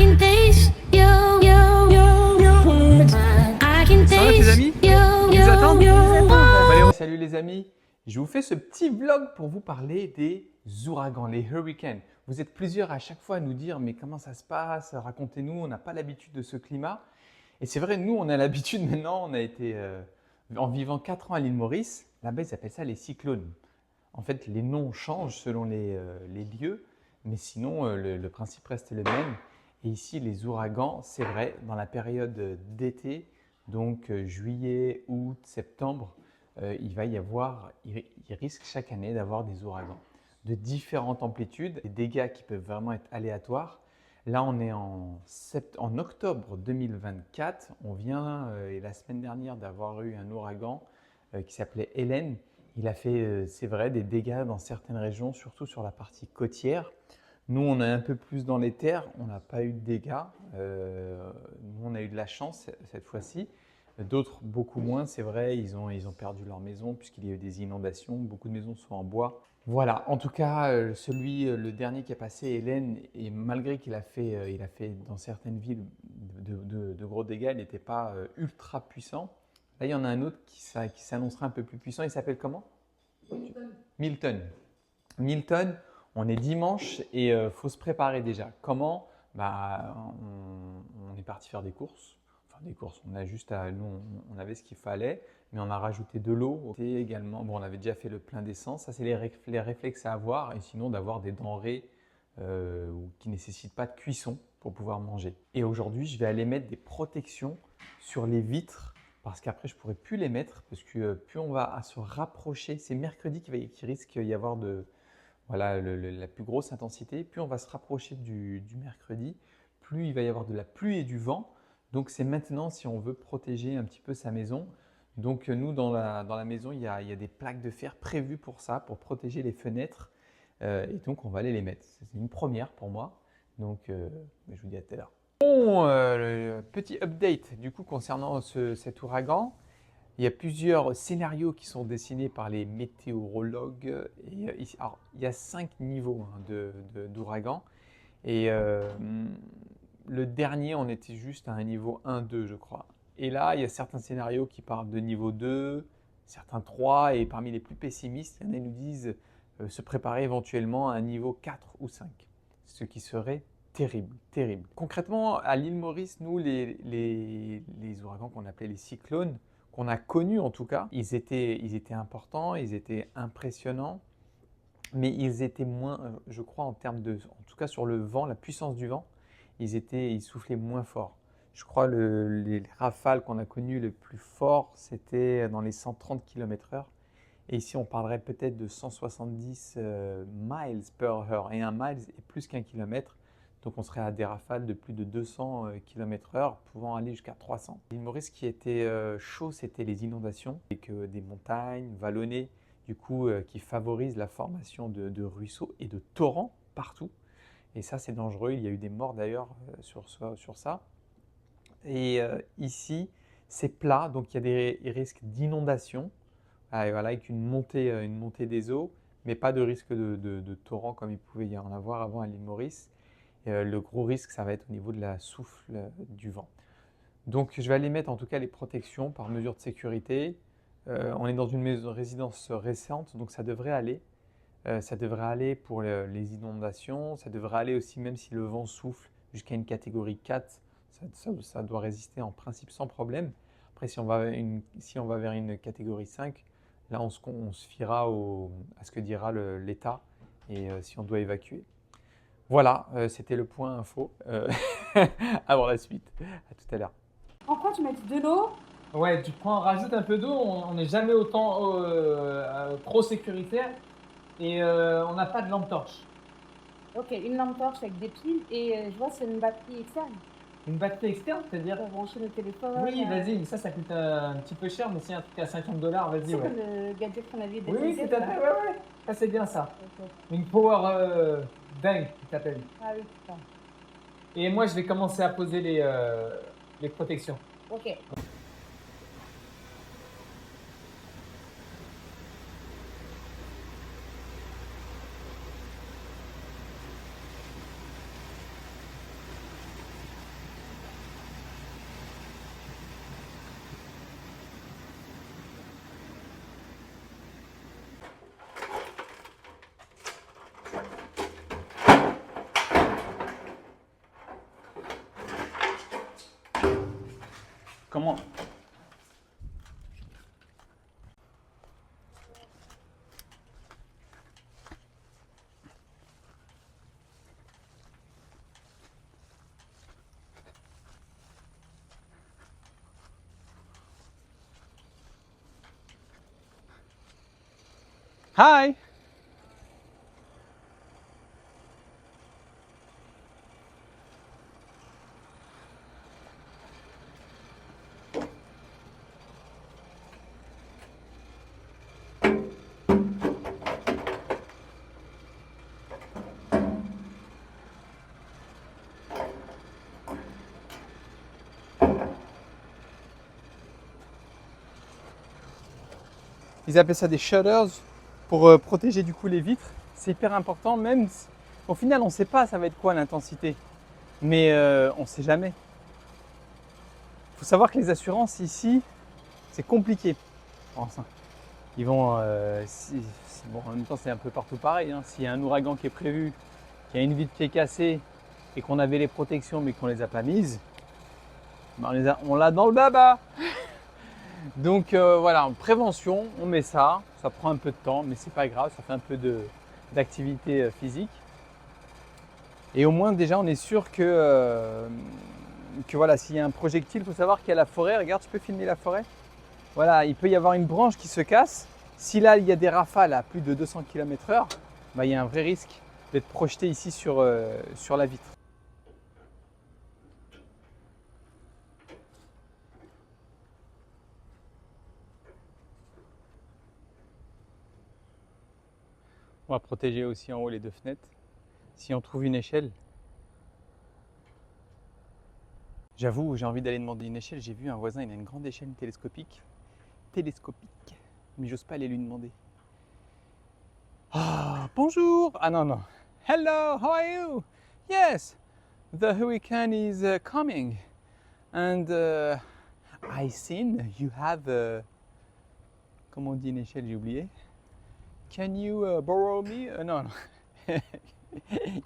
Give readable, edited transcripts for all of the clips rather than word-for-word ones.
can taste Ça va tes amis? Ils vous attendent? Salut les amis, je vous fais ce petit vlog pour vous parler des ouragans, les hurricanes. Vous êtes plusieurs à chaque fois à nous dire mais comment ça se passe? Racontez-nous, on n'a pas l'habitude de ce climat. Et c'est vrai, nous on a l'habitude maintenant, on a été en vivant 4 ans à l'île Maurice, là-bas ils appellent ça les cyclones. En fait les noms changent selon les lieux, mais sinon le principe reste le même. Et ici les ouragans, c'est vrai, dans la période d'été, donc juillet, août, septembre, il va y avoir, il risque chaque année d'avoir des ouragans de différentes amplitudes, des dégâts qui peuvent vraiment être aléatoires. Là, on est en octobre 2024. On vient, et la semaine dernière, d'avoir eu un ouragan qui s'appelait Hélène. Il a fait, c'est vrai, des dégâts dans certaines régions, surtout sur la partie côtière. Nous, on est un peu plus dans les terres, on n'a pas eu de dégâts. Nous, on a eu de la chance cette fois-ci. D'autres, beaucoup moins, c'est vrai, ils ont perdu leur maison puisqu'il y a eu des inondations. Beaucoup de maisons sont en bois. Voilà, en tout cas, le dernier qui a passé, Hélène, et malgré qu'il a fait dans certaines villes de gros dégâts, il n'était pas ultra puissant. Là, il y en a un autre qui s'annoncera un peu plus puissant. Il s'appelle comment? Milton. Milton, on est dimanche et il faut se préparer déjà. Comment? On est parti faire des courses. Enfin, des courses, nous, on avait ce qu'il fallait, mais on a rajouté de l'eau également. Bon, on avait déjà fait le plein d'essence. Ça, c'est les réflexes à avoir. Et sinon, d'avoir des denrées qui ne nécessitent pas de cuisson pour pouvoir manger. Et aujourd'hui, je vais aller mettre des protections sur les vitres parce qu'après, je ne pourrai plus les mettre parce que plus on va se rapprocher, c'est mercredi qu'il risque d'y avoir la plus grosse intensité. Plus on va se rapprocher du mercredi, plus il va y avoir de la pluie et du vent. Donc c'est maintenant si on veut protéger un petit peu sa maison. Donc nous dans la maison il y a des plaques de fer prévues pour ça, pour protéger les fenêtres. Et donc on va aller les mettre. C'est une première pour moi. Donc je vous dis à tout à l'heure. Bon, petit update du coup concernant cet ouragan. Il y a plusieurs scénarios qui sont dessinés par les météorologues. Et, alors, il y a 5 niveaux d'ouragan. Et le dernier, on était juste à un niveau 1-2, je crois. Et là, il y a certains scénarios qui parlent de niveau 2, certains 3, et parmi les plus pessimistes, il y en a qui nous disent se préparer éventuellement à un niveau 4 ou 5, ce qui serait terrible, terrible. Concrètement, à l'île Maurice, nous, les ouragans qu'on appelait les cyclones, qu'on a connus en tout cas, ils étaient importants, ils étaient impressionnants, mais ils étaient moins, je crois, en tout cas sur le vent, la puissance du vent, ils soufflaient moins fort. Je crois les rafales qu'on a connues les plus forts, c'était dans les 130 km/h. Et ici, on parlerait peut-être de 170 miles per heure. Et un mile est plus qu'un kilomètre. Donc, on serait à des rafales de plus de 200 km/h, pouvant aller jusqu'à 300. L'île Maurice, qui était chaud, c'était les inondations, avec des montagnes vallonnées, du coup, qui favorisent la formation de ruisseaux et de torrents partout. Et ça, c'est dangereux. Il y a eu des morts d'ailleurs sur ça. Et ici, c'est plat, donc il y a des risques d'inondation, avec une montée des eaux, mais pas de risque de torrent comme il pouvait y en avoir avant à l'île Maurice. Le gros risque, ça va être au niveau de la souffle du vent. Donc, je vais aller mettre en tout cas les protections par mesure de sécurité. On est dans une résidence récente, donc ça devrait aller. Ça devrait aller pour les inondations, ça devrait aller aussi même si le vent souffle jusqu'à une catégorie 4, ça doit résister en principe sans problème. Après si on va vers une catégorie 5, là on se fiera à ce que dira l'État et si on doit évacuer. Voilà, c'était le point info avant la suite. À tout à l'heure. En quoi tu mets de l'eau? Ouais, rajoute un peu d'eau, on n'est jamais autant trop sécuritaire et on n'a pas de lampe torche. Ok, une lampe torche avec des piles et je vois c'est une batterie externe Une batterie externe, c'est-à-dire? pour brancher le téléphone. Oui, vas-y, mais ça coûte un petit peu cher, mais c'est un truc à $50, vas-y, C'est ouais. comme le gadget qu'on avait Oui, déposé. tout à fait, ouais. Ça, c'est bien ça. Ok. Une power bank, qui t'appelle. Ah oui, putain. Et moi, je vais commencer à poser les protections. Ok. Comment? Hi! Ils appellent ça des shutters pour protéger du coup les vitres. C'est hyper important, même si, au final on ne sait pas ça va être quoi l'intensité, mais on ne sait jamais. Il faut savoir que les assurances ici, c'est compliqué. Bon, ils vont, bon, en même temps c'est un peu partout pareil, hein. S'il y a un ouragan qui est prévu, qu'il y a une vitre qui est cassée et qu'on avait les protections mais qu'on ne les a pas mises, ben on l'a dans le baba. Donc voilà, en prévention, on met ça prend un peu de temps, mais c'est pas grave, ça fait un peu d'activité physique. Et au moins déjà on est sûr que voilà, s'il y a un projectile, il faut savoir qu'il y a la forêt, regarde, tu peux filmer la forêt. Voilà, il peut y avoir une branche qui se casse. Si là il y a des rafales à plus de 200 km/h, bah, il y a un vrai risque d'être projeté ici sur la vitre. On va protéger aussi en haut les deux fenêtres. Si on trouve une échelle, j'avoue, j'ai envie d'aller demander une échelle. J'ai vu un voisin, il a une grande échelle télescopique, mais j'ose pas aller lui demander. Ah, bonjour. Ah non, non. Hello, how are you? Yes, the hurricane is coming. And I seen you have, comment on dit une échelle, j'ai oublié. Can you borrow me? No, no.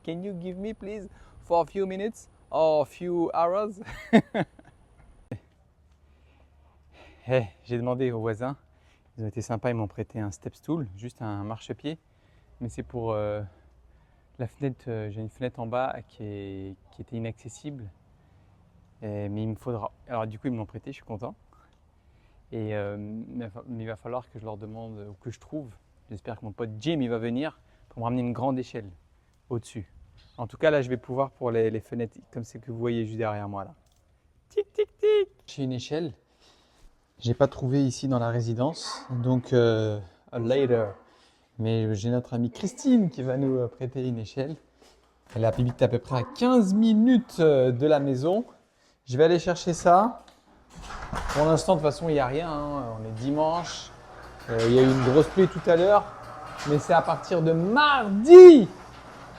Can you give me, please, for a few minutes or a few hours? Hey, j'ai demandé aux voisins, ils ont été sympas, ils m'ont prêté un step stool, juste un marchepied, mais c'est pour la fenêtre. J'ai une fenêtre en bas qui était inaccessible, mais il me faudra. Alors du coup, ils me l'ont prêté, je suis content. Et mais il va falloir que je leur demande ou que je trouve. J'espère que mon pote Jim il va venir pour me ramener une grande échelle au-dessus. En tout cas, là, je vais pouvoir pour les fenêtres, comme c'est que vous voyez juste derrière moi là. Tic tic tic. J'ai une échelle. J'ai pas trouvé ici dans la résidence, donc later. Mais j'ai notre amie Christine qui va nous prêter une échelle. Elle habite à peu près à 15 minutes de la maison. Je vais aller chercher ça. Pour l'instant, de toute façon, il n'y a rien, hein. On est dimanche. Il y a eu une grosse pluie tout à l'heure. Mais c'est à partir de mardi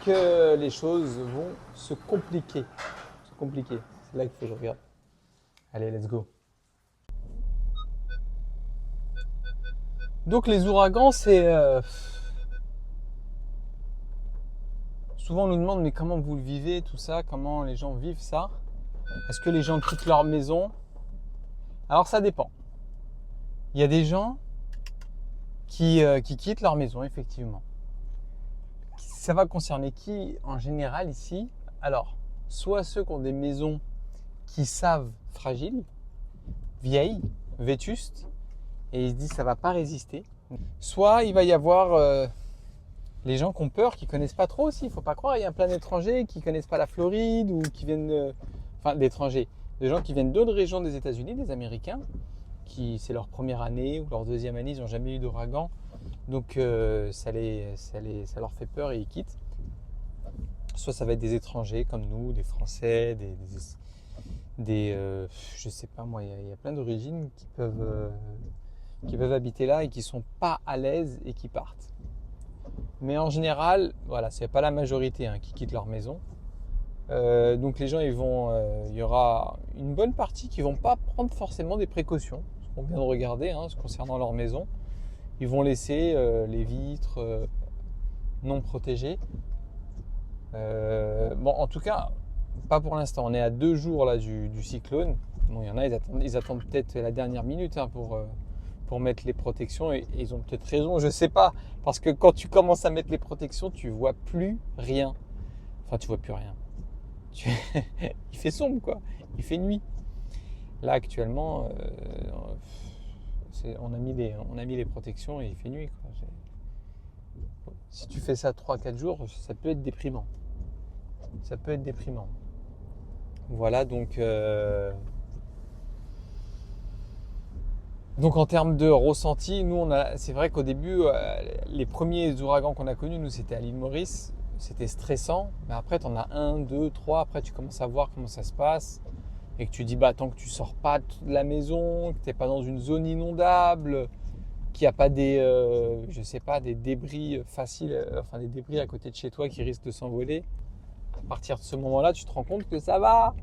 que les choses vont se compliquer. C'est là qu'il faut que je regarde. Allez, let's go. Donc les ouragans, c'est... Souvent on nous demande mais comment vous le vivez, tout ça, comment les gens vivent ça. Est-ce que les gens quittent leur maison? Alors ça dépend. Il y a des gens qui quittent leur maison, effectivement. Ça va concerner qui en général ici? Alors, soit ceux qui ont des maisons qui savent fragiles, vieilles, vétustes, et ils se disent ça va pas résister. Soit il va y avoir les gens qui ont peur, qui connaissent pas trop aussi. Il faut pas croire, il y a plein d'étrangers qui connaissent pas la Floride ou qui viennent, enfin d'étrangers, des gens qui viennent d'autres régions des États-Unis, des Américains, qui c'est leur première année ou leur deuxième année, ils n'ont jamais eu d'ouragan, donc ça leur fait peur et ils quittent. Soit ça va être des étrangers comme nous, des Français, je sais pas moi, il y a plein d'origines qui peuvent habiter là et qui sont pas à l'aise et qui partent. Mais en général, voilà, c'est pas la majorité qui quitte leur maison. Donc les gens, il y aura une bonne partie qui vont pas prendre forcément des précautions. On vient de regarder concernant leur maison. Ils vont laisser les vitres non protégées. Bon, en tout cas, Pas pour l'instant. On est à 2 jours là du cyclone. Bon, il y en a, ils attendent peut-être la dernière minute hein, pour mettre les protections et ils ont peut-être raison, je sais pas. Parce que quand tu commences à mettre les protections, tu vois plus rien. Enfin, tu vois plus rien. Il fait sombre quoi. Il fait nuit. Là actuellement, on a mis les protections et il fait nuit quoi. Si tu fais ça 3-4 jours, ça peut être déprimant. Ça peut être déprimant. Voilà, donc en termes de ressenti, nous, c'est vrai qu'au début, les premiers ouragans qu'on a connus, nous, c'était à l'île Maurice. C'était stressant, mais après, tu en as 1, 2, 3. Après, tu commences à voir comment ça se passe et que tu dis, bah, tant que tu sors pas de la maison, que tu n'es pas dans une zone inondable, qu'il n'y a pas je sais pas, des débris faciles, enfin des débris à côté de chez toi qui risquent de s'envoler. À partir de ce moment-là, tu te rends compte que ça va.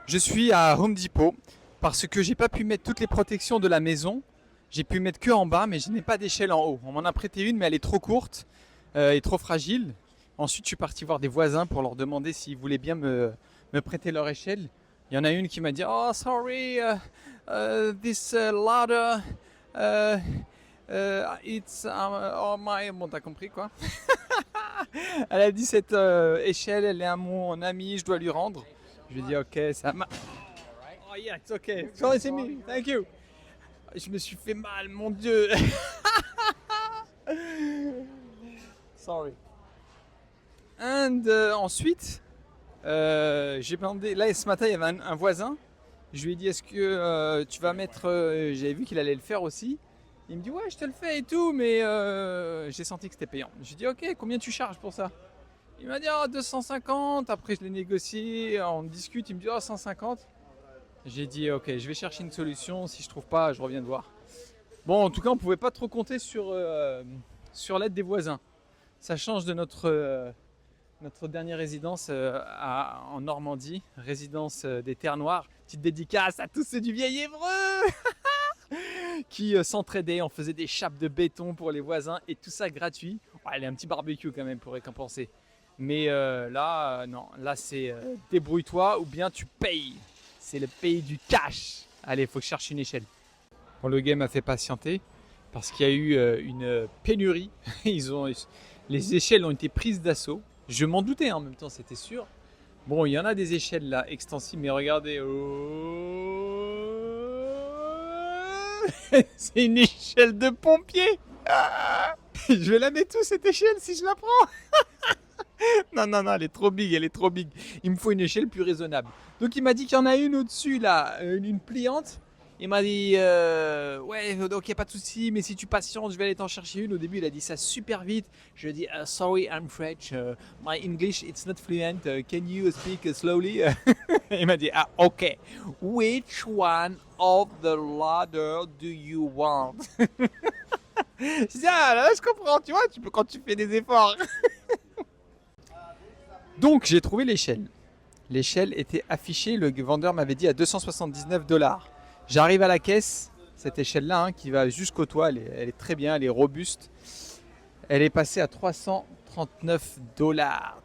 Je suis à Home Depot parce que j'ai pas pu mettre toutes les protections de la maison. J'ai pu mettre que en bas, mais je n'ai pas d'échelle en haut. On m'en a prêté une, mais elle est trop courte et trop fragile. Ensuite, je suis parti voir des voisins pour leur demander s'ils voulaient bien me prêter leur échelle. Il y en a une qui m'a dit « Oh, sorry, this ladder, it's on my… » Bon, t'as compris quoi. Elle a dit cette échelle, elle est à mon ami, je dois lui rendre. Je lui ai dit ok, ça m'a… Oh yeah, it's okay. Sorry, c'est me. Thank you. Je me suis fait mal, mon Dieu. Sorry. And ensuite, j'ai demandé… Là, ce matin, il y avait un voisin. Je lui ai dit est-ce que tu vas mettre… J'avais vu qu'il allait le faire aussi. Il me dit ouais je te le fais et tout mais j'ai senti que c'était payant. J'ai dit ok combien tu charges pour ça? Il m'a dit 250, après je l'ai négocié, on discute, il me dit 150. J'ai dit ok je vais chercher une solution, si je trouve pas je reviens te voir. Bon en tout cas on pouvait pas trop compter sur l'aide des voisins. Ça change de notre dernière résidence en Normandie, résidence des Terres Noires. Petite dédicace à tous ceux du Vieil Évreux qui s'entraidaient, on faisait des chapes de béton pour les voisins et tout ça gratuit. Ouais, il y a un petit barbecue quand même pour récompenser. Mais là, non, là c'est débrouille-toi ou bien tu payes. C'est le pays du cash. Allez, il faut que je cherche une échelle. Bon, le game a fait patienter parce qu'il y a eu une pénurie. Les échelles ont été prises d'assaut. Je m'en doutais en même temps, c'était sûr. Bon, il y en a des échelles là extensibles, mais regardez. C'est une échelle de pompier. Je vais la mettre où cette échelle si je la prends? Non, elle est trop big, Il me faut une échelle plus raisonnable. Donc il m'a dit qu'il y en a une au-dessus là, une pliante. Il m'a dit ouais, ok, pas de souci, mais si tu patientes, je vais aller t'en chercher une. Au début, il a dit ça super vite. Je lui ai dit sorry, I'm French. My English it's not fluent. Can you speak slowly? Il m'a dit ah ok. Which one of the ladder do you want? Je dis ah là, je comprends, tu vois, tu peux quand tu fais des efforts. Donc j'ai trouvé l'échelle. L'échelle était affichée, le vendeur m'avait dit à $279. J'arrive à la caisse, cette échelle-là hein, qui va jusqu'au toit, elle est très bien, elle est robuste. Elle est passée à $339.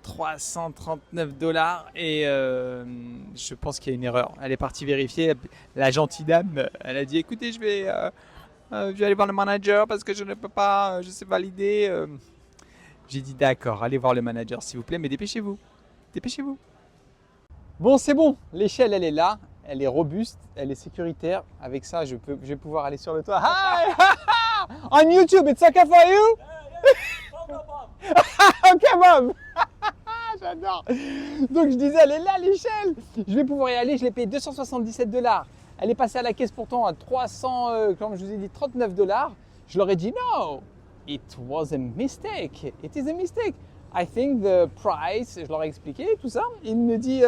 $339 et je pense qu'il y a une erreur. Elle est partie vérifier. La gentille dame, elle a dit écoutez, je vais aller voir le manager parce que je ne peux pas, je sais valider. J'ai dit d'accord, allez voir le manager s'il vous plaît, mais dépêchez-vous. Dépêchez-vous. Bon, c'est bon, l'échelle elle est là. Elle est robuste, elle est sécuritaire. Avec ça, je vais pouvoir aller sur le toit. Hi! On YouTube, it's okay for you? Ok, Bob! J'adore! Donc, je disais, elle est là, l'échelle! Je vais pouvoir y aller. Je l'ai payé $277. Elle est passée à la caisse pourtant à 300, comme je vous ai dit, $39. Je leur ai dit, no! It was a mistake. It is a mistake. I think the price, je leur ai expliqué tout ça. Il me dit,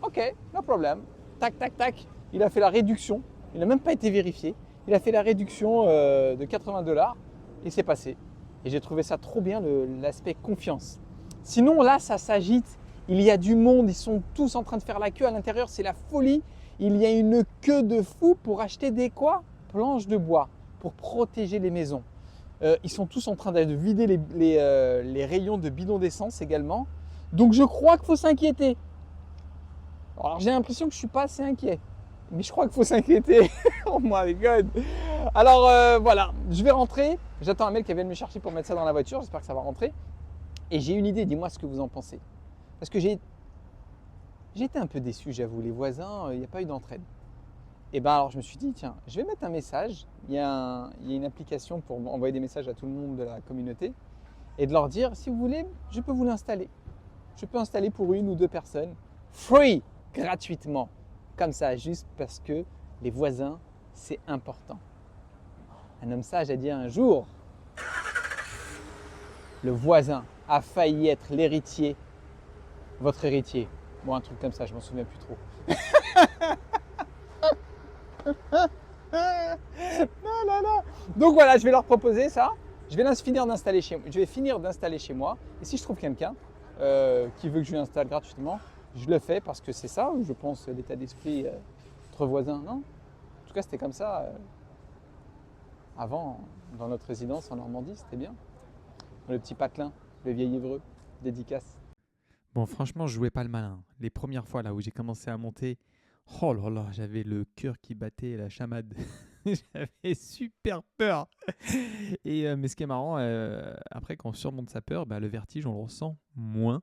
ok, no problem. Tac, tac, tac, il a fait la réduction. Il n'a même pas été vérifié. Il a fait la réduction de $80 et c'est passé. Et j'ai trouvé ça trop bien, l'aspect confiance. Sinon, là, ça s'agite. Il y a du monde. Ils sont tous en train de faire la queue. À l'intérieur, c'est la folie. Il y a une queue de fou pour acheter des quoi? Planches de bois pour protéger les maisons. Ils sont tous en train de vider les rayons de bidons d'essence également. Donc, je crois qu'il faut s'inquiéter. Alors j'ai l'impression que je suis pas assez inquiet. Mais je crois qu'il faut s'inquiéter. Oh my god. Alors voilà, je vais rentrer. J'attends un mec qui vient de me chercher pour mettre ça dans la voiture. J'espère que ça va rentrer. Et j'ai une idée, dis-moi ce que vous en pensez. Parce que j'ai été un peu déçu, j'avoue. Les voisins, il n'y a pas eu d'entraide. Et ben alors je me suis dit, tiens, je vais mettre un message. Il y a une application pour envoyer des messages à tout le monde de la communauté. Et de leur dire, si vous voulez, je peux vous l'installer. Je peux installer pour 1 ou 2 personnes. Free, gratuitement. Comme ça, juste parce que les voisins, c'est important. Un homme sage a dit un jour, le voisin a failli être l'héritier, votre héritier. Bon, un truc comme ça, je m'en souviens plus trop. Non, non, non. Donc voilà, je vais leur proposer ça. Je vais finir d'installer chez moi. Et si je trouve quelqu'un qui veut que je lui installe gratuitement, je le fais parce que c'est ça, je pense, l'état d'esprit entre voisins. Non ? En tout cas, c'était comme ça avant, dans notre résidence en Normandie, c'était bien. Le petit patelin, le vieil Évreux, dédicace. Bon, franchement, je jouais pas le malin. Les premières fois là où j'ai commencé à monter, oh là là, j'avais le cœur qui battait, la chamade. J'avais super peur. Mais ce qui est marrant, après, quand on surmonte sa peur, le vertige, on le ressent moins.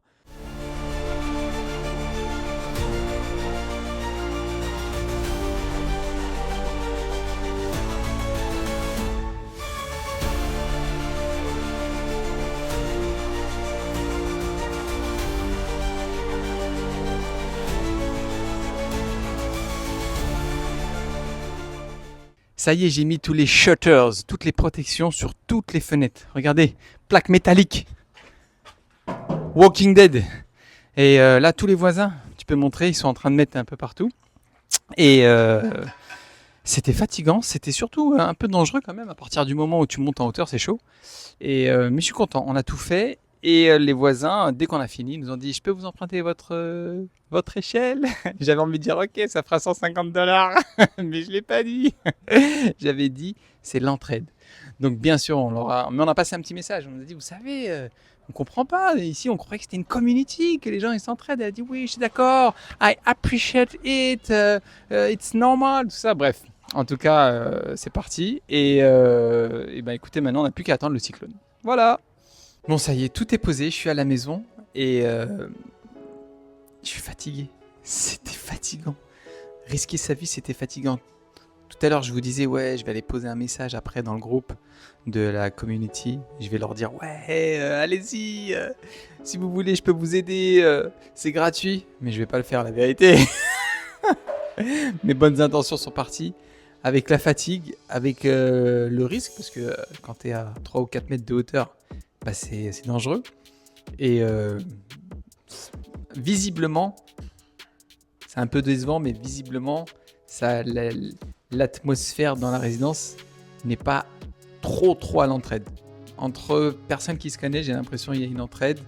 Ça y est, j'ai mis tous les shutters, toutes les protections sur toutes les fenêtres. Regardez, plaque métallique. Walking Dead. Et là, tous les voisins, tu peux montrer, ils sont en train de mettre un peu partout. Et c'était fatigant, c'était surtout un peu dangereux quand même. À partir du moment où tu montes en hauteur, c'est chaud. Mais je suis content, on a tout fait. Et les voisins, dès qu'on a fini, nous ont dit, je peux vous emprunter votre échelle? J'avais envie de dire, ok, ça fera $150, mais je ne l'ai pas dit. J'avais dit, c'est l'entraide. Donc bien sûr, mais on a passé un petit message. On a dit, vous savez, on ne comprend pas. Ici, on croyait que c'était une community, que les gens ils s'entraident. Elle a dit, oui, je suis d'accord. I appreciate it. It's normal. Tout ça, bref. En tout cas, c'est parti. Et écoutez, maintenant, on n'a plus qu'à attendre le cyclone. Voilà. Bon, ça y est, tout est posé, je suis à la maison et je suis fatigué. C'était fatigant. Risquer sa vie, c'était fatigant. Tout à l'heure, je vous disais, ouais, je vais aller poser un message après dans le groupe de la community. Je vais leur dire, ouais, allez-y, si vous voulez, je peux vous aider, c'est gratuit. Mais je vais pas le faire, la vérité. Mes bonnes intentions sont parties. Avec la fatigue, avec le risque, parce que quand tu es à 3 ou 4 mètres de hauteur, c'est dangereux. Et visiblement, c'est un peu décevant, mais visiblement, l'atmosphère dans la résidence n'est pas trop à l'entraide. Entre personnes qui se connaissent, j'ai l'impression qu'il y a une entraide.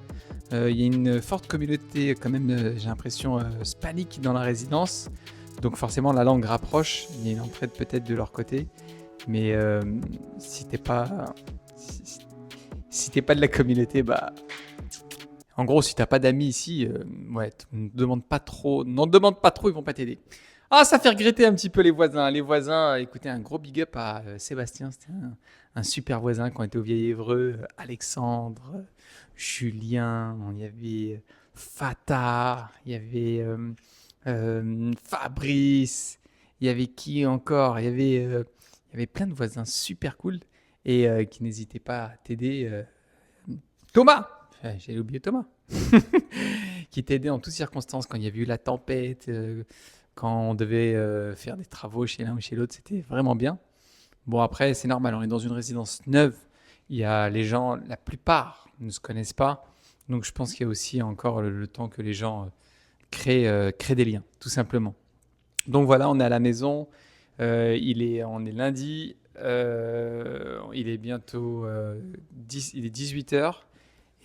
Il y a une forte communauté quand même, j'ai l'impression, hispanique dans la résidence. Donc forcément, la langue rapproche. Il y a une entraide peut-être de leur côté. Mais si t'es pas... Si t'es pas de la communauté, en gros, si t'as pas d'amis ici, n'en demande pas trop, ils vont pas t'aider. Ah, ça fait regretter un petit peu les voisins. Les voisins, écoutez, un gros big up à Sébastien, c'était un super voisin quand on était au Vieil Évreux, Alexandre, Julien, il y avait Fata, il y avait Fabrice, il y avait qui encore? Il y avait plein de voisins super cool. Et qui n'hésitait pas à t'aider. Thomas, j'ai oublié Thomas, qui t'aidait en toutes circonstances quand il y avait eu la tempête, quand on devait faire des travaux chez l'un ou chez l'autre, c'était vraiment bien. Bon après c'est normal, on est dans une résidence neuve, il y a les gens, la plupart ne se connaissent pas, donc je pense qu'il y a aussi encore le temps que les gens créent des liens, tout simplement. Donc voilà, on est à la maison, on est lundi. Il est bientôt il est 18h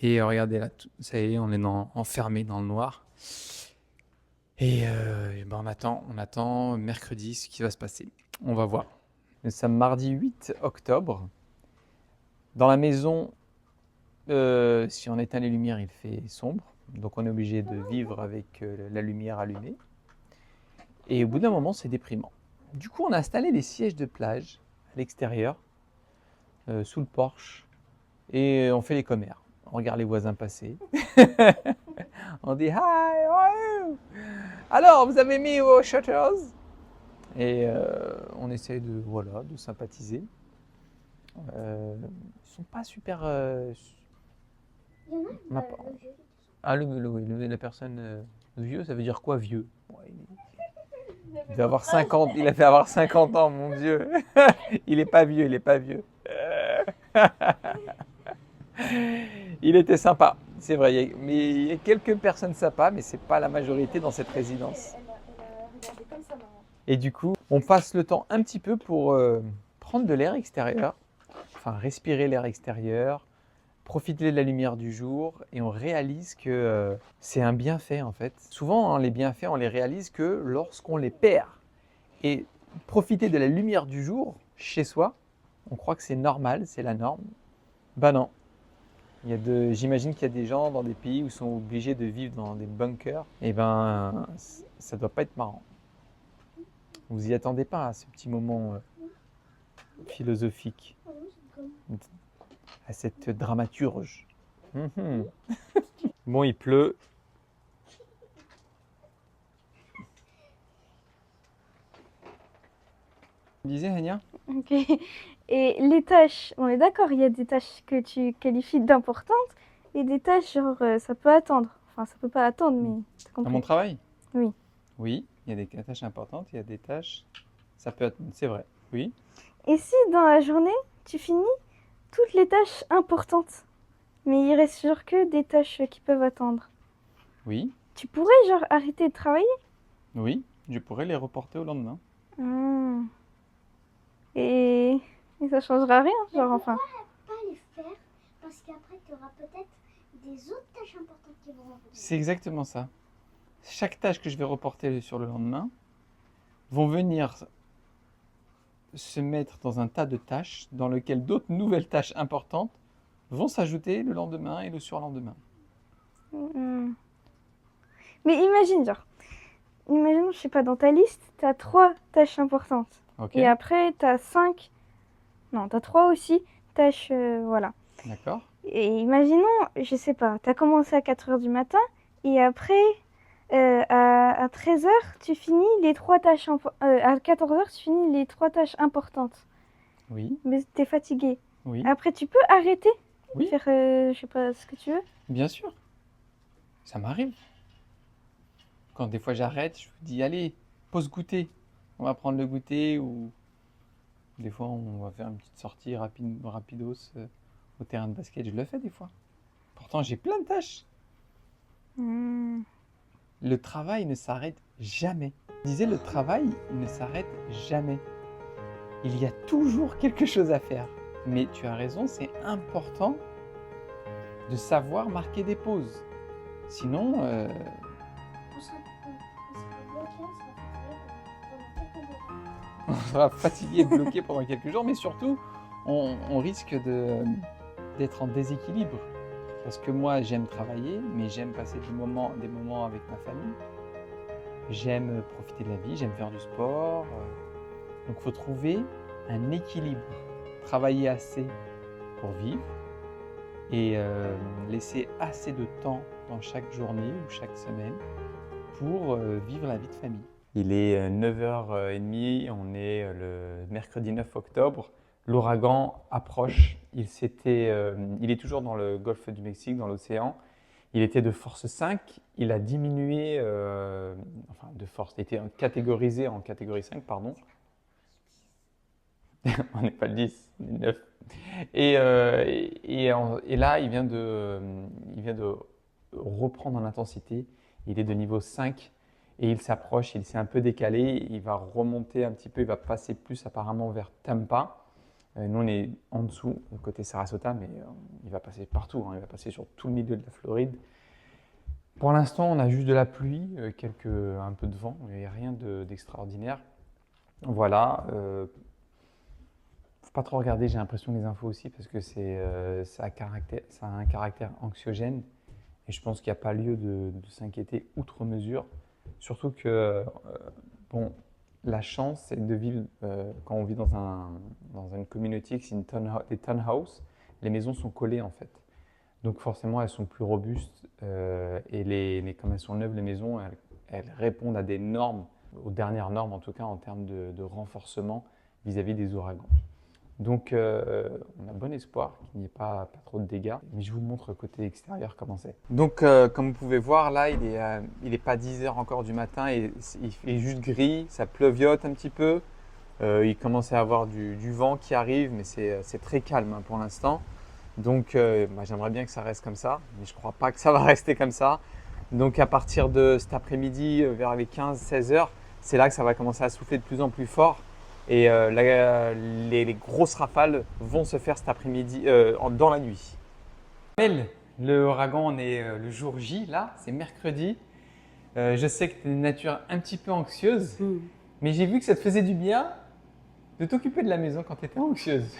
et regardez là, ça y est, on est enfermé dans le noir et on attend mercredi ce qui va se passer. On va voir. Nous sommes mardi 8 octobre. Dans la maison, si on éteint les lumières, il fait sombre, donc on est obligé de vivre avec la lumière allumée. Et au bout d'un moment, c'est déprimant. Du coup, on a installé des sièges de plage à l'extérieur, sous le porche, et on fait les commères. On regarde les voisins passer. On dit « Hi, how are you? Alors, vous avez mis vos shutters ?» Et on essaie de, voilà, de sympathiser. Ils sont pas super... Il y en a, on a pas- le vieux. Ah, la personne vieux, ça veut dire quoi, vieux? Bon, il devait avoir 50, il a fait avoir 50 ans, mon Dieu. Il est pas vieux, il est pas vieux. Il était sympa, c'est vrai. Mais il y a quelques personnes sympas, mais c'est pas la majorité dans cette résidence. Elle a regardé comme ça, maman. Et du coup, on passe le temps un petit peu pour prendre de l'air extérieur, enfin respirer l'air extérieur, profiter de la lumière du jour, et on réalise que c'est un bienfait en fait. Souvent, hein, les bienfaits, on les réalise que lorsqu'on les perd. Et profiter de la lumière du jour chez soi, on croit que c'est normal, c'est la norme. Ben non. J'imagine qu'il y a des gens dans des pays où ils sont obligés de vivre dans des bunkers. Et ben, ça doit pas être marrant. Vous y attendez pas à ce petit moment philosophique, Ah oui, c'est comme- à cette dramaturge. Mhm. Bon, il pleut. Tu disais, Anya? Ok. Et les tâches, on est d'accord, il y a des tâches que tu qualifies d'importantes et des tâches genre ça peut attendre. Enfin, ça peut pas attendre, mais t'as Dans mon compris. travail? Oui. Oui, il y a des tâches importantes, il y a des tâches. Ça peut être. C'est vrai. Oui. Et si dans la journée, tu finis toutes les tâches importantes, mais il reste genre que des tâches qui peuvent attendre, Oui. tu pourrais genre arrêter de travailler? Oui. Je pourrais les reporter au lendemain. Ah. Et ça changera rien, genre enfin. Pas les faire, parce qu'après, tu auras peut-être des autres tâches importantes qui vont revenir. C'est exactement ça. Chaque tâche que je vais reporter sur le lendemain vont venir se mettre dans un tas de tâches dans lequel d'autres nouvelles tâches importantes vont s'ajouter le lendemain et le surlendemain. Hmm. Mais imagine je sais pas, dans ta liste, t'as 3 tâches importantes. Ok. Et après, t'as 5, non, t'as 3 aussi tâches, voilà. D'accord. Et imaginons, je sais pas, t'as commencé à 4h du matin et après, à 13h, tu finis les 3 tâches, à 14h, tu finis les 3 tâches importantes. Oui. Mais t'es fatigué. Oui. Après, tu peux arrêter de Oui. faire, je sais pas, ce que tu veux. Bien sûr. Ça m'arrive. Quand des fois j'arrête, je vous dis allez, pause goûter. On va prendre le goûter ou des fois on va faire une petite sortie rapidos au terrain de basket. Je le fais des fois. Pourtant j'ai plein de tâches. Hmm. Le travail ne s'arrête jamais. Je disais le travail ne s'arrête jamais. Il y a toujours quelque chose à faire. Mais tu as raison, c'est important de savoir marquer des pauses. Sinon, On sera bloqué, on sera fatigué et bloqué pendant quelques jours, mais surtout, on risque d'être en déséquilibre. Parce que moi, j'aime travailler, mais j'aime passer des moments avec ma famille. J'aime profiter de la vie, j'aime faire du sport. Donc, il faut trouver un équilibre. Travailler assez pour vivre et laisser assez de temps dans chaque journée ou chaque semaine pour vivre la vie de famille. Il est 9h30, on est le mercredi 9 octobre. L'ouragan approche. Il est toujours dans le golfe du Mexique, dans l'océan. Il était de force 5, il a diminué, enfin de force, il était catégorisé en catégorie 5, pardon. On n'est pas le 10, on est le 9. Et là, il vient de reprendre en intensité. Il est de niveau 5 et il s'approche, il s'est un peu décalé. Il va remonter un petit peu, il va passer plus apparemment vers Tampa. Nous, on est en dessous, côté Sarasota, mais il va passer partout. Hein. Il va passer sur tout le milieu de la Floride. Pour l'instant, on a juste de la pluie, un peu de vent, mais rien d'extraordinaire. Voilà. Faut pas trop regarder, j'ai l'impression, les infos aussi, parce que ça a un caractère anxiogène. Et je pense qu'il n'y a pas lieu de s'inquiéter outre mesure. Surtout que Bon, la chance, c'est de vivre, quand on vit dans une communauté, c'est des townhouses, les maisons sont collées en fait. Donc forcément, elles sont plus robustes et comme elles sont neuves, les maisons, elles répondent à des normes, aux dernières normes en tout cas en termes de renforcement vis-à-vis des ouragans. Donc on a bon espoir qu'il n'y ait pas trop de dégâts, mais je vous montre côté extérieur comment c'est. Donc comme vous pouvez voir là, il est pas 10h encore du matin et il fait juste gris, ça pleuviote un petit peu. Il commence à y avoir du vent qui arrive, mais c'est très calme hein, pour l'instant. Donc j'aimerais bien que ça reste comme ça, mais je ne crois pas que ça va rester comme ça. Donc à partir de cet après-midi, vers les 15-16 heures, c'est là que ça va commencer à souffler de plus en plus fort. Et les grosses rafales vont se faire cet après-midi, dans la nuit. Le ouragan, on est le jour J, là, c'est mercredi. Je sais que tu es une nature un petit peu anxieuse, mais j'ai vu que ça te faisait du bien de t'occuper de la maison quand tu étais anxieuse.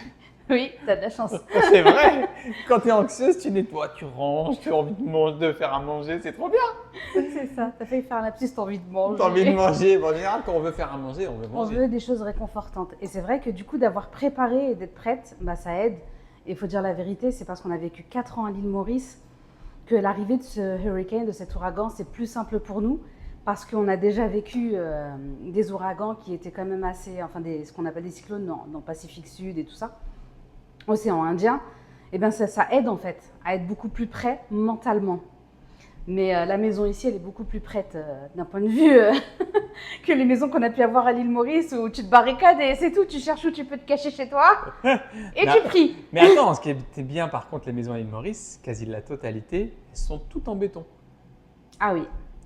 Oui, t'as de la chance. C'est vrai. Quand tu es anxieuse, tu nettoies, tu ranges, tu as envie de faire à manger, c'est trop bien. C'est ça, t'as failli faire un lapsus, t'as envie de manger. Tu as envie de manger. Bon, en général, quand on veut faire à manger, on veut On manger. veut des choses réconfortantes. Et c'est vrai que du coup, d'avoir préparé et d'être prête, bah, ça aide. Et il faut dire la vérité, c'est parce qu'on a vécu 4 ans à l'île Maurice que l'arrivée de ce hurricane, de cet ouragan, c'est plus simple pour nous. Parce qu'on a déjà vécu des ouragans qui étaient quand même assez, enfin ce qu'on appelle des cyclones dans le Pacifique Sud et tout ça, océan Indien. Et bien ça aide en fait à être beaucoup plus prêt mentalement. Mais la maison ici, elle est beaucoup plus prête d'un point de vue que les maisons qu'on a pu avoir à l'île Maurice où tu te barricades et c'est tout, tu cherches où tu peux te cacher chez toi et tu pries. Mais attends, ce qui était bien par contre, les maisons à l'île Maurice, quasi la totalité, elles sont toutes en béton. Ah oui.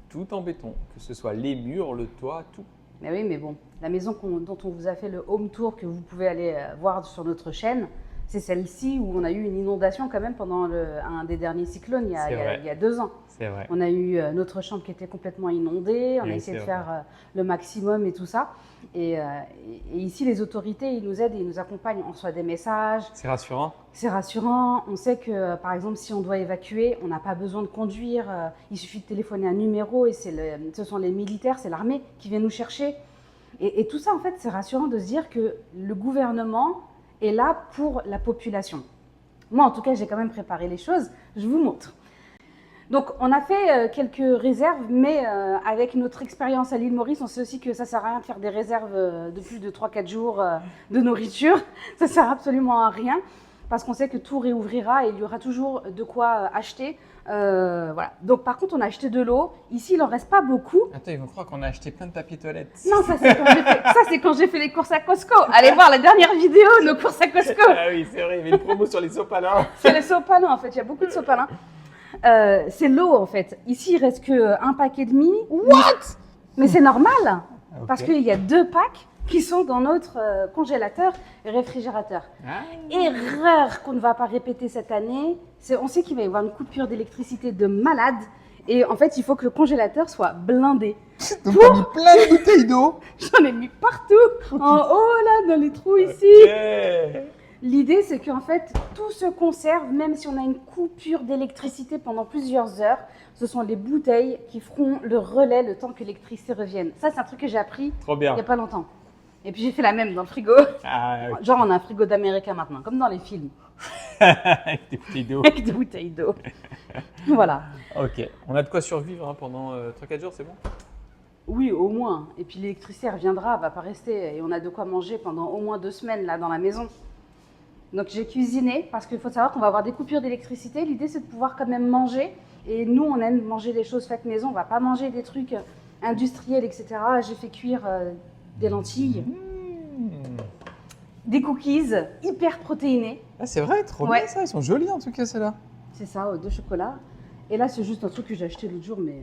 Tout en béton, que ce soit les murs, le toit, tout. Mais oui, mais bon, la maison dont on vous a fait le home tour que vous pouvez aller voir sur notre chaîne, c'est celle-ci où on a eu une inondation quand même pendant un des derniers cycles il y a 2 ans. C'est vrai. On a eu notre chambre qui était complètement inondée, on a essayé de faire le maximum et tout ça. Et ici, les autorités, ils nous aident et ils nous accompagnent. On reçoit des messages. C'est rassurant. C'est rassurant. On sait que, par exemple, si on doit évacuer, on n'a pas besoin de conduire. Il suffit de téléphoner un numéro et ce sont les militaires, c'est l'armée qui vient nous chercher. Et tout ça, en fait, c'est rassurant de se dire que le gouvernement est là pour la population. Moi, en tout cas, j'ai quand même préparé les choses. Je vous montre. Donc, on a fait quelques réserves, mais avec notre expérience à l'île Maurice, on sait aussi que ça ne sert à rien de faire des réserves de plus de 3-4 jours de nourriture. Ça ne sert absolument à rien, parce qu'on sait que tout réouvrira et il y aura toujours de quoi acheter. Voilà. Donc, par contre, on a acheté de l'eau. Ici, il n'en reste pas beaucoup. Attends, ils vont croire qu'on a acheté plein de papier toilette. Non, ça, c'est quand j'ai fait les courses à Costco. Allez voir la dernière vidéo, nos courses à Costco. Ah oui, c'est vrai, il y avait une promo sur les sopalins. C'est les sopalins, en fait. Il y a beaucoup de sopalins. C'est l'eau en fait. Ici, il reste qu'un paquet et demi. What? Mais c'est normal, Ok. parce qu'il y a 2 packs qui sont dans notre congélateur et réfrigérateur. Ah. Erreur qu'on ne va pas répéter cette année, on sait qu'il va y avoir une coupure d'électricité de malade. Et en fait, il faut que le congélateur soit blindé. Donc, on a mis plein de bouteilles d'eau. J'en ai mis partout, en haut là, dans les trous ici. Ok. L'idée, c'est qu'en fait, tout se conserve, même si on a une coupure d'électricité pendant plusieurs heures. Ce sont les bouteilles qui feront le relais le temps que l'électricité revienne. Ça, c'est un truc que j'ai appris Trop il bien. n'y a pas longtemps. Et puis, j'ai fait la même dans le frigo. Ah, ok. Genre, on a un frigo d'américain maintenant, comme dans les films, Avec des bouteilles d'eau. avec des bouteilles d'eau. Voilà. Ok. On a de quoi survivre hein, pendant 3-4 jours, c'est bon? Oui, au moins. Et puis, l'électricité reviendra, elle va pas rester. Et on a de quoi manger pendant au moins 2 semaines, là, dans la maison. Donc j'ai cuisiné parce qu'il faut savoir qu'on va avoir des coupures d'électricité. L'idée c'est de pouvoir quand même manger. Et nous on aime manger des choses faites maison. On va pas manger des trucs industriels, etc. J'ai fait cuire des lentilles, des cookies hyper protéinés. Ah, c'est vrai, trop Ouais. bien ça. Ils sont jolis en tout cas, ceux-là. C'est ça, 2 chocolats. Et là c'est juste un truc que j'ai acheté l'autre jour, mais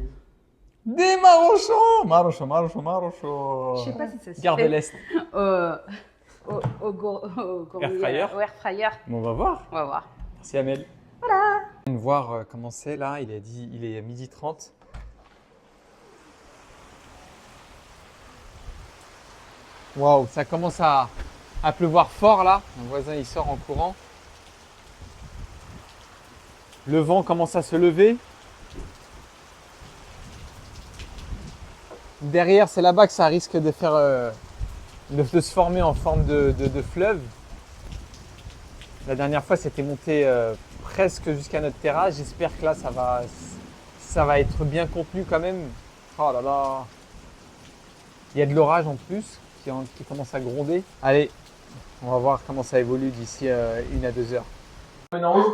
Des marochons. Marochons. je sais pas si ça se Gare de fait l'Est. au Air fryer. au air fryer. Bon, on va voir. On va voir. Merci Amel. Voilà. On va voir comment c'est là. Il est 12h30. Waouh, ça commence à pleuvoir fort là. Mon voisin il sort en courant. Le vent commence à se lever. Derrière, c'est là-bas que ça risque de faire, de se former en forme de fleuve. La dernière fois, c'était monté presque jusqu'à notre terrasse. J'espère que là, ça va être bien contenu quand même. Oh là là. Il y a de l'orage en plus qui commence à gronder. Allez, on va voir comment ça évolue d'ici 1 à 2 heures. Maintenant,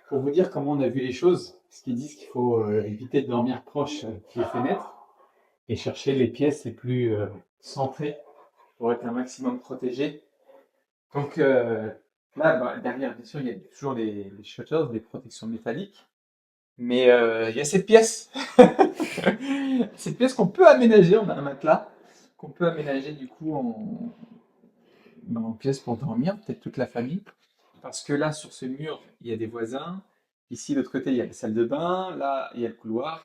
pour vous dire comment on a vu les choses, parce qu'ils disent qu'il faut éviter de dormir proche des fenêtres et chercher les pièces les plus centrées pour être un maximum protégé. Donc là, derrière, bien sûr, il y a toujours les shutters, les protections métalliques. Mais il y a cette pièce. Cette pièce qu'on peut aménager, on a un matelas qu'on peut aménager du coup en pièce pour dormir, peut-être toute la famille. Parce que là, sur ce mur, il y a des voisins. Ici, de l'autre côté, il y a la salle de bain. Là, il y a le couloir.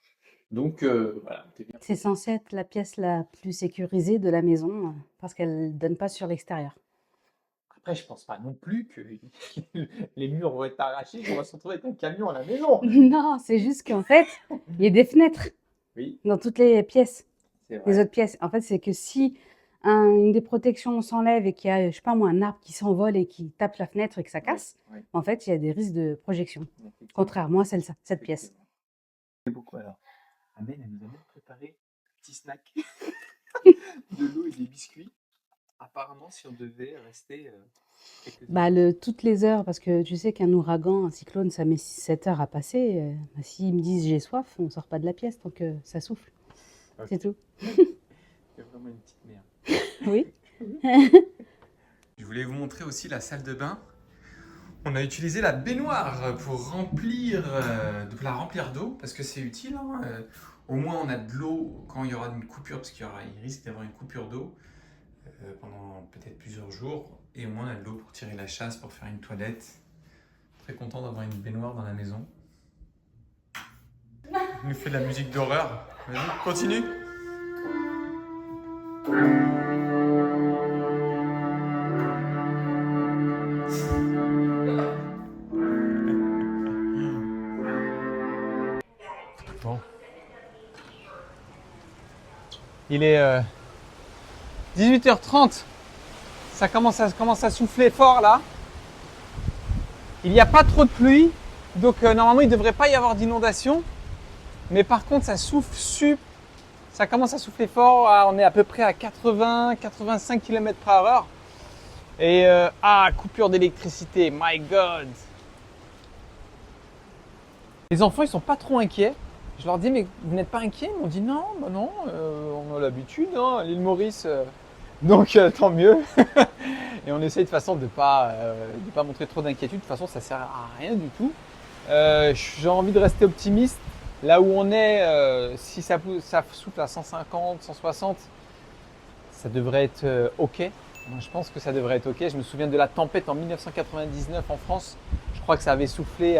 Donc, voilà. C'est censé être la pièce la plus sécurisée de la maison parce qu'elle ne donne pas sur l'extérieur. Après, je pense pas non plus que les murs vont être arrachés, qu'on va se retrouver avec un camion à la maison. Non, c'est juste qu'en fait, il y a des fenêtres Oui, dans toutes les pièces, c'est les vrai. autres pièces. En fait, c'est que si une des protections s'enlève et qu'il y a, je sais pas moi, un arbre qui s'envole et qui tape la fenêtre et que ça casse, Ouais, en fait, il y a des risques de projection. effectivement. Contrairement à cette pièce. C'est beaucoup alors. Amel, elle nous a même préparé un petit snack. De l'eau et des biscuits. Apparemment, si on devait rester quelques heures. Bah, toutes les heures, parce que tu sais qu'un ouragan, un cyclone, ça met 7 heures à passer. Bah, s'ils me disent j'ai soif, on sort pas de la pièce tant que ça souffle. Ok. C'est tout. C'est vraiment une petite merde. Oui. Je voulais vous montrer aussi la salle de bain. On a utilisé la baignoire pour la remplir d'eau parce que c'est utile. Hein. Au moins, on a de l'eau quand il y aura une coupure, parce il risque d'avoir une coupure d'eau pendant peut-être plusieurs jours. Et au moins, on a de l'eau pour tirer la chasse, pour faire une toilette. Très content d'avoir une baignoire dans la maison. Il nous fait de la musique d'horreur. Vas-y, continue. Bon. Il est 18h30. Ça commence à souffler fort là. Il n'y a pas trop de pluie. Donc normalement il ne devrait pas y avoir d'inondation. Mais par contre ça souffle ça commence à souffler fort. On est à peu près à 80-85 km/h. Et coupure d'électricité. My God. Les enfants ils sont pas trop inquiets. Je leur dis mais vous n'êtes pas inquiets? Ils m'ont dit non, bah non, on a l'habitude, hein, à l'île Maurice. Donc tant mieux. Et on essaye de façon de pas montrer trop d'inquiétude. De toute façon ça sert à rien du tout. J'ai envie de rester optimiste. Là où on est, si ça souffle à 150, 160, ça devrait être ok. Moi, je pense que ça devrait être ok. Je me souviens de la tempête en 1999 en France. Je crois que ça avait soufflé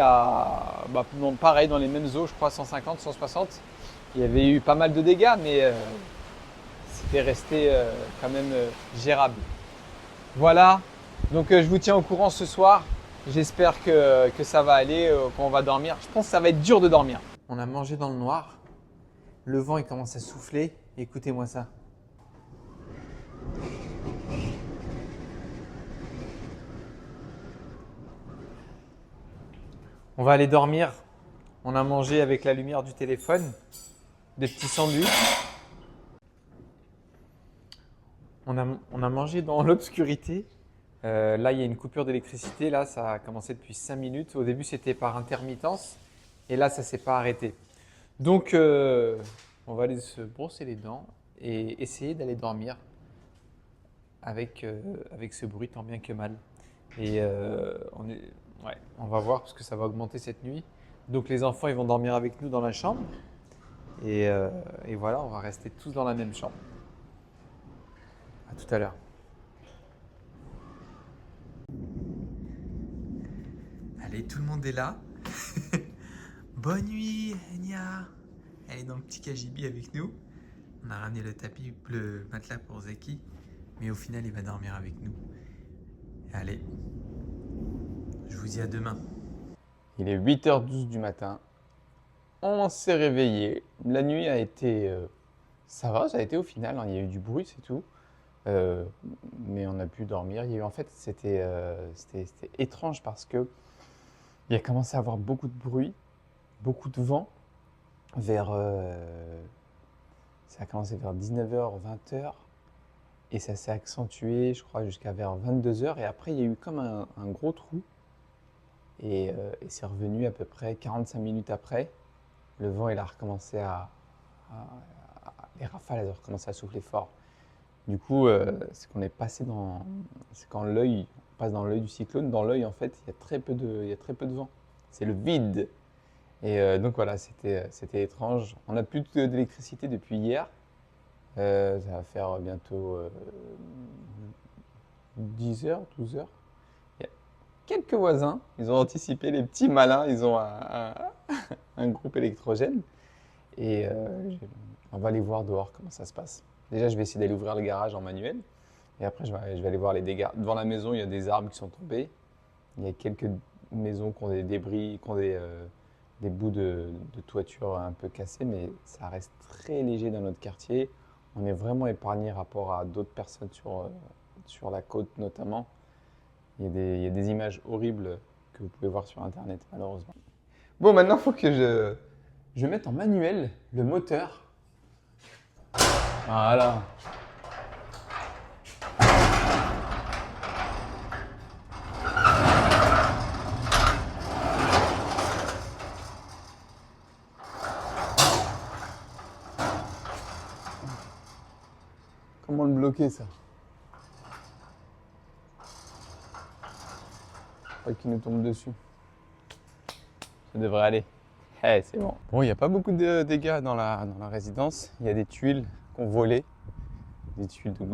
pareil dans les mêmes eaux, je crois 150, 160. Il y avait eu pas mal de dégâts, mais c'était resté quand même gérable. Voilà, donc je vous tiens au courant ce soir. J'espère que ça va aller, qu'on va dormir. Je pense que ça va être dur de dormir. On a mangé dans le noir. Le vent il commence à souffler. Écoutez-moi ça. On va aller dormir. On a mangé avec la lumière du téléphone, des petits sandwichs. On a mangé dans l'obscurité. Là, il y a une coupure d'électricité. Là, ça a commencé depuis 5 minutes. Au début, c'était par intermittence. Et là, ça ne s'est pas arrêté. Donc, on va aller se brosser les dents et essayer d'aller dormir avec ce bruit tant bien que mal. Et on va voir parce que ça va augmenter cette nuit. Donc les enfants ils vont dormir avec nous dans la chambre. Et voilà, on va rester tous dans la même chambre. À tout à l'heure. Allez, tout le monde est là. Bonne nuit, Enya. Elle est dans le petit cagibi avec nous. On a ramené le matelas pour Zeki. Mais au final, il va dormir avec nous. Allez, je vous dis à demain. Il est 8h12 du matin. On s'est réveillé. La nuit a été Ça va, ça a été au final, hein. Il y a eu du bruit, c'est tout. Mais on a pu dormir. Il y a eu, en fait, c'était étrange parce que il a commencé à avoir beaucoup de bruit, beaucoup de vent ça a commencé vers 19h, 20h et ça s'est accentué, je crois, jusqu'à vers 22h. Et après, il y a eu comme un gros trou et c'est revenu à peu près 45 minutes après. Le vent, il a recommencé les rafales, elles ont recommencé à souffler fort. Du coup, c'est qu'on est passé c'est quand on passe dans l'œil du cyclone. Dans l'œil, en fait, il y a très peu de vent. C'est le vide. Et donc voilà, c'était étrange. On n'a plus d'électricité depuis hier. Ça va faire bientôt 10 heures, 12 heures. Il y a quelques voisins, ils ont anticipé, les petits malins, ils ont un groupe électrogène. Et on va aller voir dehors comment ça se passe. Déjà, je vais essayer d'aller ouvrir le garage en manuel. Et après, je vais aller voir les dégâts. Devant la maison, il y a des arbres qui sont tombés. Il y a quelques maisons qui ont des débris, qui ont des bouts de toiture un peu cassés, mais ça reste très léger dans notre quartier. On est vraiment épargné rapport à d'autres personnes sur la côte notamment. Il y a des images horribles que vous pouvez voir sur Internet, malheureusement. Bon, maintenant, il faut que je mette en manuel le moteur. Voilà. Comment le bloquer, ça? Pas qu'il nous tombe dessus. Ça devrait aller. Eh, c'est bon. Bon, il n'y a pas beaucoup de dégâts dans la résidence. Il y a des tuiles qu'on volait.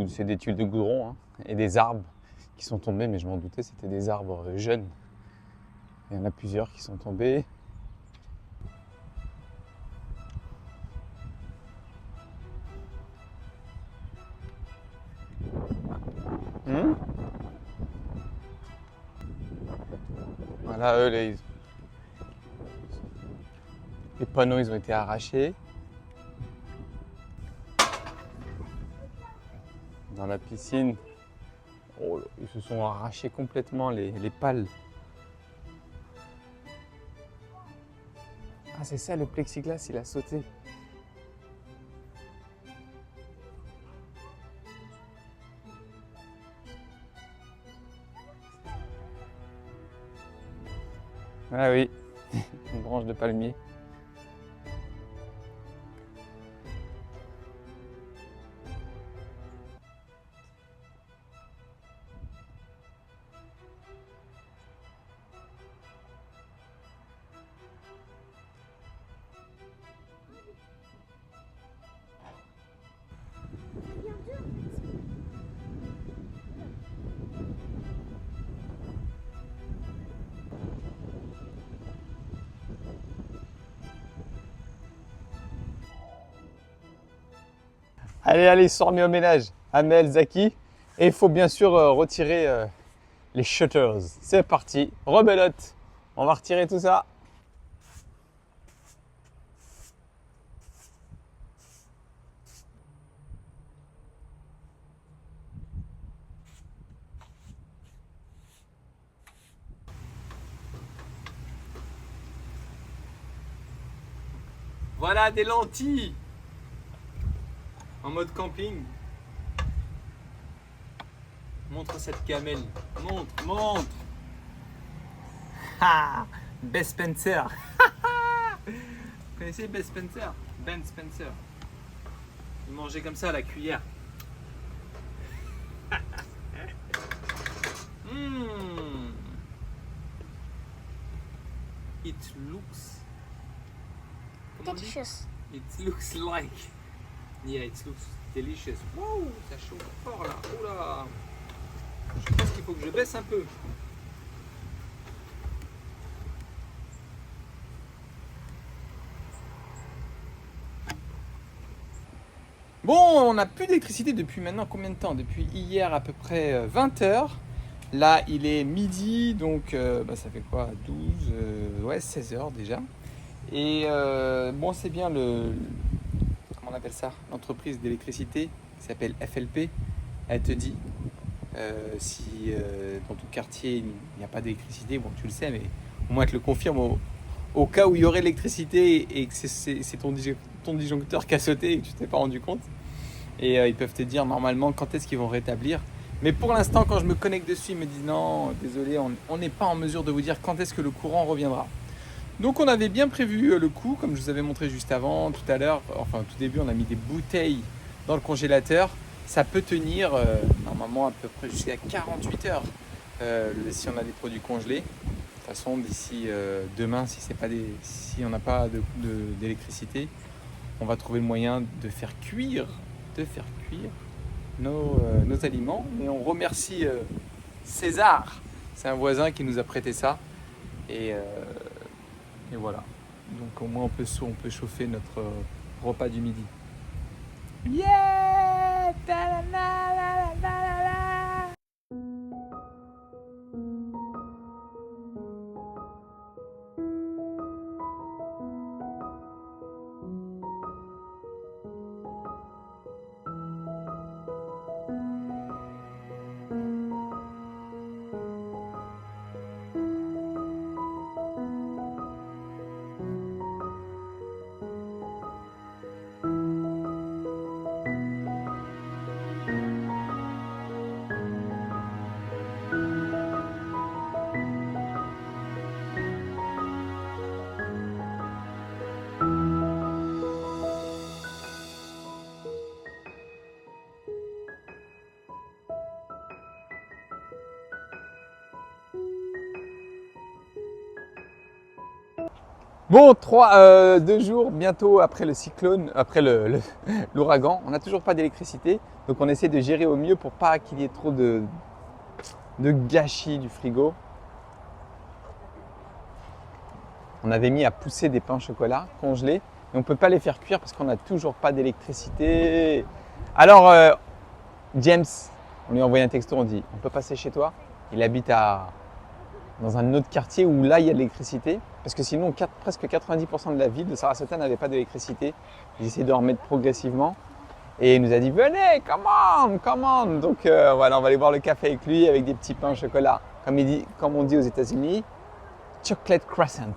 C'est des tuiles de goudron, hein, et des arbres qui sont tombés, mais je m'en doutais, c'était des arbres jeunes. Il y en a plusieurs qui sont tombés. Voilà, eux, les panneaux, ils ont été arrachés. Dans la piscine, oh, ils se sont arrachés complètement les pales. Ah, c'est ça, le plexiglas, il a sauté. Ah oui, une branche de palmier. Allez, ils sont remis au ménage. Amel, Zaki. Et il faut bien sûr retirer les shutters. C'est parti, rebelote. On va retirer tout ça. Voilà des lentilles en mode camping. Montre cette gamelle. Montre. Ah, Best Spencer. Vous connaissez Best Spencer? Ben Spencer. Il mangeait comme ça à la cuillère. It looks. Delicious. It looks like. Yeah, it looks delicious. Wow, ça chauffe fort là. Oula. Je pense qu'il faut que je baisse un peu. Bon, on n'a plus d'électricité depuis maintenant combien de temps? Depuis hier à peu près 20h. Là, il est midi, donc ça fait quoi? 12, 16h déjà. Et bon, c'est bien appelle ça, l'entreprise d'électricité qui s'appelle FLP, elle te dit si dans ton quartier il n'y a pas d'électricité, bon tu le sais, mais au moins elle te le confirme au cas où il y aurait l'électricité et que c'est ton disjoncteur qui a sauté et que tu t'es pas rendu compte. Et ils peuvent te dire normalement quand est-ce qu'ils vont rétablir. Mais pour l'instant, quand je me connecte dessus, ils me disent non, désolé, on n'est pas en mesure de vous dire quand est-ce que le courant reviendra. Donc on avait bien prévu le coup, comme je vous avais montré juste avant, tout à l'heure, enfin au tout début, on a mis des bouteilles dans le congélateur. Ça peut tenir normalement à peu près jusqu'à 48 heures si on a des produits congelés. De toute façon, d'ici demain, si on n'a pas d'électricité, on va trouver le moyen de faire cuire nos aliments. Et on remercie César, c'est un voisin qui nous a prêté ça. Et voilà. Donc au moins on peut chauffer notre repas du midi. Yeah! Ta-la-la-la-la-la-la. Bon, 2 jours bientôt après le cyclone, après l'ouragan, on n'a toujours pas d'électricité. Donc on essaie de gérer au mieux pour pas qu'il y ait trop de gâchis du frigo. On avait mis à pousser des pains au chocolat congelés, mais on ne peut pas les faire cuire parce qu'on n'a toujours pas d'électricité. Alors James, on lui a envoyé un texto, on dit on peut passer chez toi. Il habite dans un autre quartier où là il y a de l'électricité. Parce que sinon, presque 90% de la ville de Sarasota n'avait pas d'électricité. Ils essayaient de en remettre progressivement. Et il nous a dit, venez, commande. Donc voilà, on va aller boire le café avec lui, avec des petits pains au chocolat. Comme on dit aux États-Unis, chocolate croissant.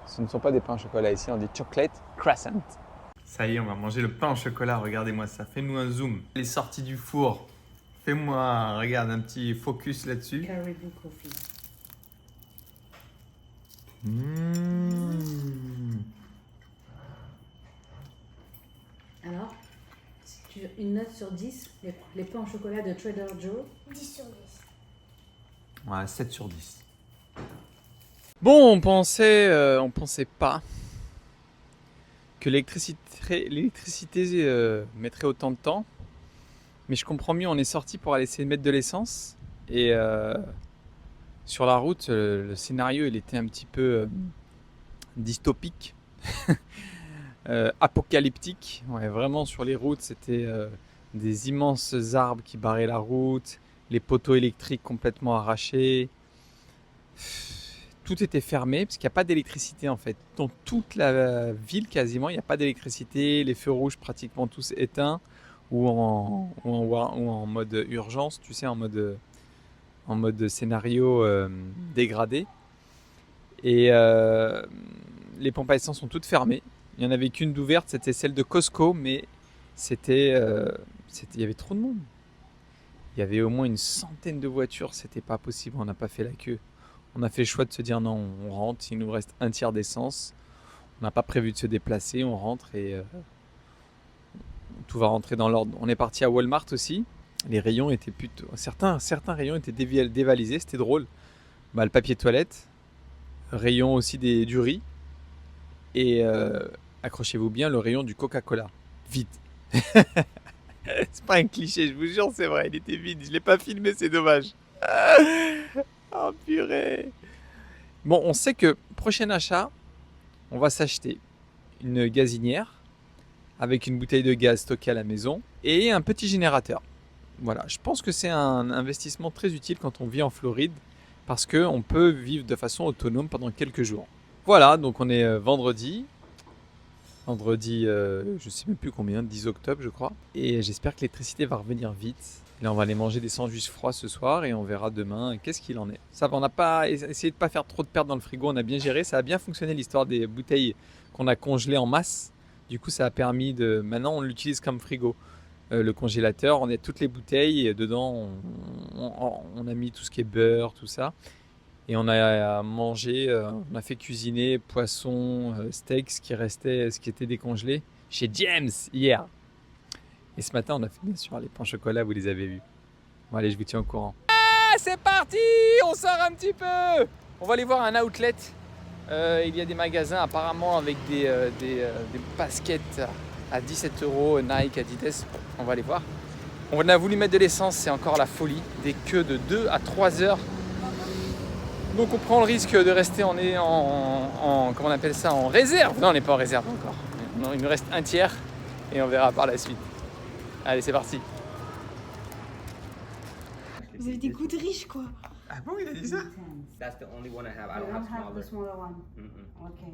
Ce ne sont pas des pains au chocolat ici, on dit chocolate croissant. Ça y est, on va manger le pain au chocolat. Regardez-moi ça, fais-nous un zoom. Les sorties du four. Fais-moi, regarde, un petit focus là-dessus. Caribou Coffee. Alors, si tu veux une note sur 10, les pains au chocolat de Trader Joe. 10 sur 10. Ouais, 7 sur 10. Bon, on pensait pas que l'électricité mettrait autant de temps. Mais je comprends mieux, on est sorti pour aller essayer de mettre de l'essence. Et sur la route, le scénario, il était un petit peu dystopique, apocalyptique. Ouais, vraiment, sur les routes, c'était des immenses arbres qui barraient la route, les poteaux électriques complètement arrachés. Tout était fermé parce qu'il n'y a pas d'électricité en fait. Dans toute la ville quasiment, il n'y a pas d'électricité. Les feux rouges pratiquement tous éteints ou en mode urgence, tu sais, en mode scénario dégradé. Et les pompes à essence sont toutes fermées. Il n'y en avait qu'une d'ouverte, c'était celle de Costco, mais il y avait trop de monde. Il y avait au moins une centaine de voitures, c'était pas possible, on n'a pas fait la queue. On a fait le choix de se dire non, on rentre, il nous reste un tiers d'essence. On n'a pas prévu de se déplacer, on rentre et tout va rentrer dans l'ordre. On est parti à Walmart aussi. Les rayons étaient plutôt... Certains rayons étaient dévalisés, c'était drôle. Le papier toilette, rayon aussi du riz. Et accrochez-vous bien, le rayon du Coca-Cola. Vide. C'est pas un cliché, je vous jure, c'est vrai, il était vide. Je l'ai pas filmé, c'est dommage. Oh purée. Bon, on sait que prochain achat, on va s'acheter une gazinière avec une bouteille de gaz stockée à la maison et un petit générateur. Voilà, je pense que c'est un investissement très utile quand on vit en Floride parce qu'on peut vivre de façon autonome pendant quelques jours. Voilà, donc on est vendredi. vendredi, je sais même plus combien, 10 octobre je crois. Et j'espère que l'électricité va revenir vite. Là, on va aller manger des sandwichs froids ce soir et on verra demain qu'est-ce qu'il en est. Ça va, on n'a pas essayé de pas faire trop de pertes dans le frigo, on a bien géré, ça a bien fonctionné l'histoire des bouteilles qu'on a congelées en masse. Du coup, ça a permis de... Maintenant, on l'utilise comme frigo. Le congélateur, on a toutes les bouteilles et dedans, on a mis tout ce qui est beurre, tout ça. Et on a mangé, on a fait cuisiner poisson, steak, ce qui était décongelé chez James hier. Et ce matin, on a fait bien sûr les pains au chocolat, vous les avez vus. Bon, allez, je vous tiens au courant. Ah, c'est parti! On sort un petit peu! On va aller voir un outlet. Il y a des magasins apparemment avec des baskets à 17 € Nike, Adidas. On va aller voir. On a voulu mettre de l'essence, c'est encore la folie. Des queues de 2 à 3 heures. Donc on prend le risque de rester comment on appelle ça, en réserve. Non, on n'est pas en réserve encore. Non, il nous reste un tiers et on verra par la suite. Allez, c'est parti. Vous avez des goûts de riche, quoi. Ah bon, il a dit ça? That's the only one I have. I You don't don't have have the smaller. smaller one. Mm-mm. Okay.